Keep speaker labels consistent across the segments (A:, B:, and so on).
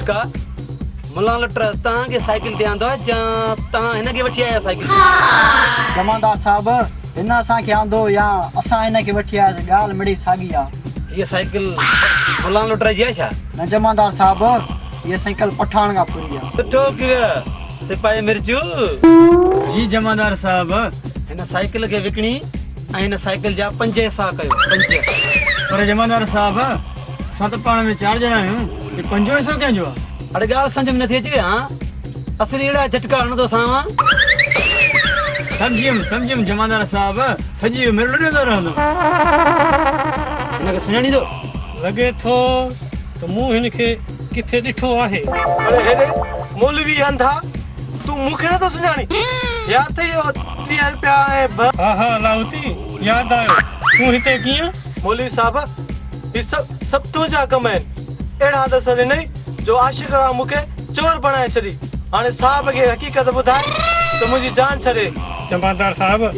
A: गुटका मुला लटर के साइकिल ते आंदो जा ता इनके वठी आया साइकिल
B: जमादार साहब इन असा के आंदो या असा इनके वठी आया गाल मिड़ी सागी आ
A: ये साइकिल मुला लटर जी छा
B: न जमादार साहब ये साइकिल पठान का पूरी आ
A: तो के सिपाही मिर्चू
C: जी जमादार साहब
A: इन साइकिल के विकणी इन साइकिल जा 5 हिस्सा कयो 5
C: पर जमादार साहब सात पाण में 4 जना आहियूं ये 5 हिस्सो क्या जो
A: अरे गाल समझ में नथी अचे हां असली एड़ा झटका हण तो सावा
C: समझियम जमादार साहब सजी मिलड़े तो रहंदो
A: इनके सुञाणी दो
D: लगे थो तो मुंह इनके किथे दिठो आहे
E: अरे हेरे मौलवी अंधा तू मुखे न तो सुञाणी याद थे यो 30 रुपया है
D: हा लाउती याद आयो तू हिते किया
E: मौलवी साहब ये सब तुझा कम है एड़ा दसने नहीं जो आशिक मुखे चोर बनाए छड़ी हाने साहब के हकीकत बुधाए तो मुझी जान छड़े
D: जमादार साहब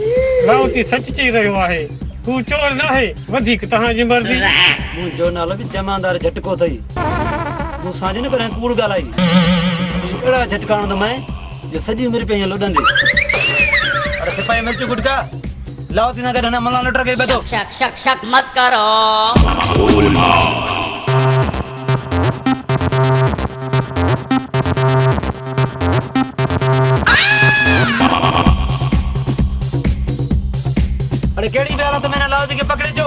D: लाउती सच चई रहियो आहे तू चोर न है वधिक तहां जी मर्जी
A: मु जो नालो भी जमादार झटको थई तू साजे न करे कूड़ गालाई एड़ा झटकाण तो मैं जो सजी उम्र पे लोडंदे अरे सिपाही मिर्चू गुटका लाओ तीना करे ना मला लटर के बेदो
F: शक मत करो
A: अरे केड़ी प्याला तो मैंने लाओ के पकड़े जो